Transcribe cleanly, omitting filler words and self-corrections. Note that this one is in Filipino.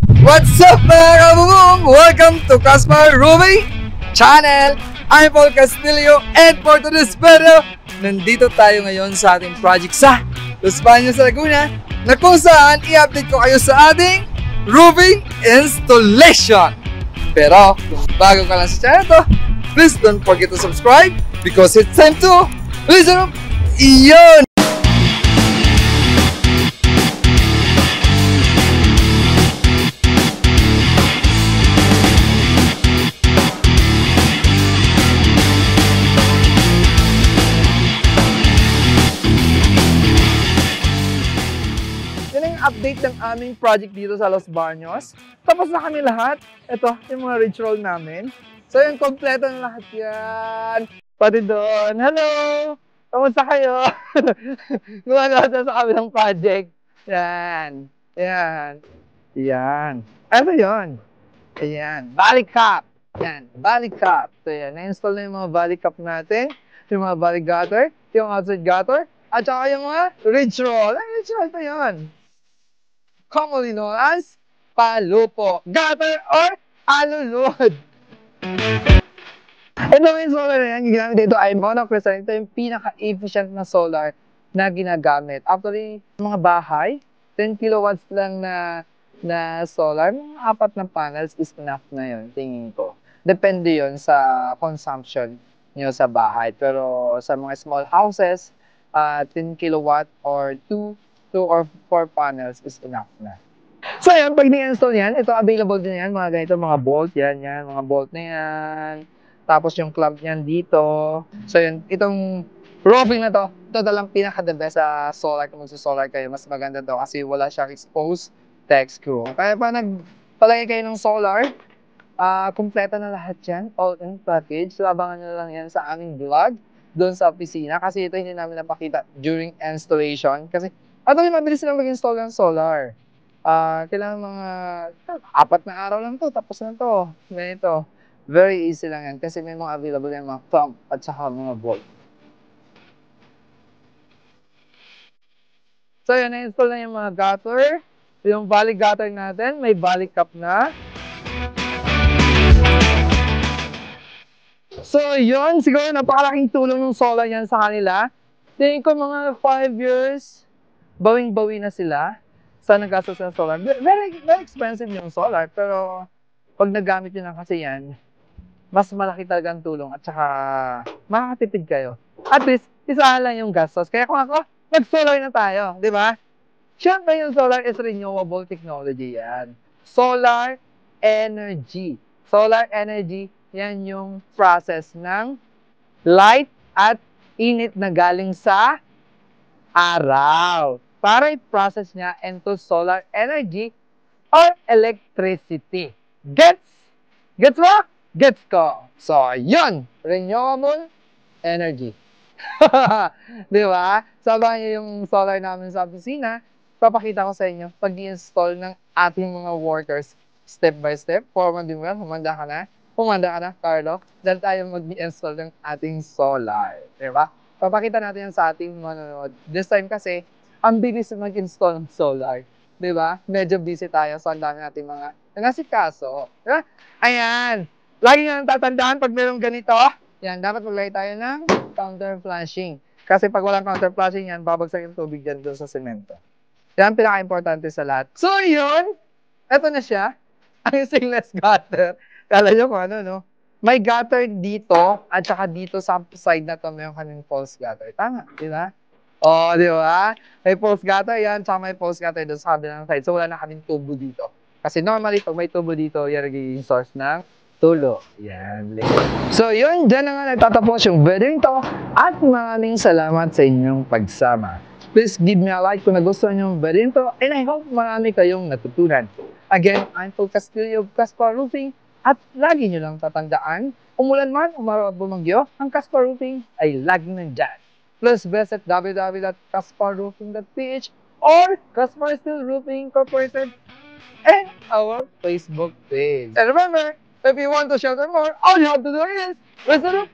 What's up mga kabubong? Welcome to Caspar Roofing Channel! I'm Paul Castillo and for today's video, nandito tayo ngayon sa ating project sa Los Baños, Laguna na kung saan i-update ko kayo sa ating roofing installation. Pero kung bago ka lang sa channel to, please don't forget to subscribe because it's time to listen up! Iyon! Update ng aming project dito sa Los Baños. Tapos na kami lahat. Ito, yung mga ridge roll namin. So yung kompleto na lahat yan. Pati doon. Hello! Kamusta kayo? Gumagawa na sa kabilang project. Yan. Yan. Yan. Ano yun? Ayan. Valley Cap. Yan. Valley Cap. So yan. Na-install na yung mga Valley Cap natin. Yung mga Valley Gutter. Yung outside gutter. At saka yung mga ridge roll. Ay, ridge roll pa yun. Commonly known as palupo, gutter, or alulod. Ito yung solar na yan, yung ginamit dito ay monocrystalline. Ito yung pinaka-efficient na solar na ginagamit. Actually, mga bahay, 10 kilowatts lang na solar, mga 4 na panels is enough na yun, tingin ko. Depende yun sa consumption nyo sa bahay. Pero sa mga small houses, 10 kilowatt or 2 or 4 panels is enough na. So yan, pag ni-install yan, ito available din yan, mga ganito, mga bolt, yan, mga bolt na yan. Tapos yung clamp yan dito. So yun, itong roofing na to, ito talang pinaka-the best sa solar. Kung magsa-solar kayo, mas maganda to kasi wala siyang exposed tech screw. Kaya pa nagpalagay kayo ng solar, kumpleta na lahat yan, all-in package. So abangan nyo lang yan sa aming vlog doon sa opisina kasi ito hindi namin napakita during installation kasi actually, mabilis silang mag-install ng solar. Kailangan mga 4 na araw lang to, tapos na to. Ganito. Very easy lang yan kasi may mga available yung mga clamp at saka mga bolt. So yun, na-install na yung mga gutter. Yung valley gutter natin, may valley cap na. So yun, siguro napakalaking tulong ng solar yan sa kanila. Tingin ko mga 5 years, bawing-bawi na sila sa naggastos ng solar. Very expensive yung solar, pero pag nagamit nyo na kasi yan, mas malaki talaga ang tulong at saka makakatipid kayo. At least, isa lang yung gastos. Kaya kung ako, nag-solar na tayo, di ba? Siyempre yung solar is renewable technology yan. Solar energy. Solar energy, yan yung process ng light at init na galing sa araw para i-process niya into solar energy or electricity. Gets? Gets mo? Gets ko. So, yun. Renewable energy. Di ba? Sabahan niyo yung solar namin sa opisina. Papakita ko sa inyo pag i-install ng ating mga workers step by step. Forman din mo yan. Humanda ka na. Humanda ka na, Carlo. Dahil tayo mag-install ng ating solar. Di ba? Papakita natin yan sa ating manonood. This time kasi, ang bilis mag-install ng solar. Diba? Medyo busy tayo. So, ang dami natin mga nangasikaso. Diba? Ayan. Lagi nga tatandaan pag mayroong ganito. Yan, dapat maglagay tayo ng counter flashing. Kasi pag walang counter flashing yan, babagsak yung tubig dyan doon sa semento. Yan, pinaka-importante sa lahat. So, yun. Ito na siya. Ang seamless gutter. Kala nyo kung ano, no? May gutter dito at saka dito sa side na to may kaming false gutter. Tama, di ba? Oh, di ba? May false gutter yan, saka may false gutter doon sa kabilang side. So, wala na kaming tubo dito. Kasi normally, pag may tubo dito, yan nagiging source ng tulo. Yan. So, yun. Diyan na nga nagtatapos yung video ito. At maraming salamat sa inyong pagsama. Please give me a like kung nagustuhan nyo yung video ito. And I hope marami kayong natutunan. Again, I'm Paul Castillo of Caspar Roofing. At lagi nyo lang tatandaan, umulan man, umaraw at bumagyo, ang Caspar Roofing ay laging nandyan. Plus visit www.casparroofing.ph or Caspar Steel Roofing Incorporated and our Facebook page. And remember, if you want to shelter more, all you have to do is visit us.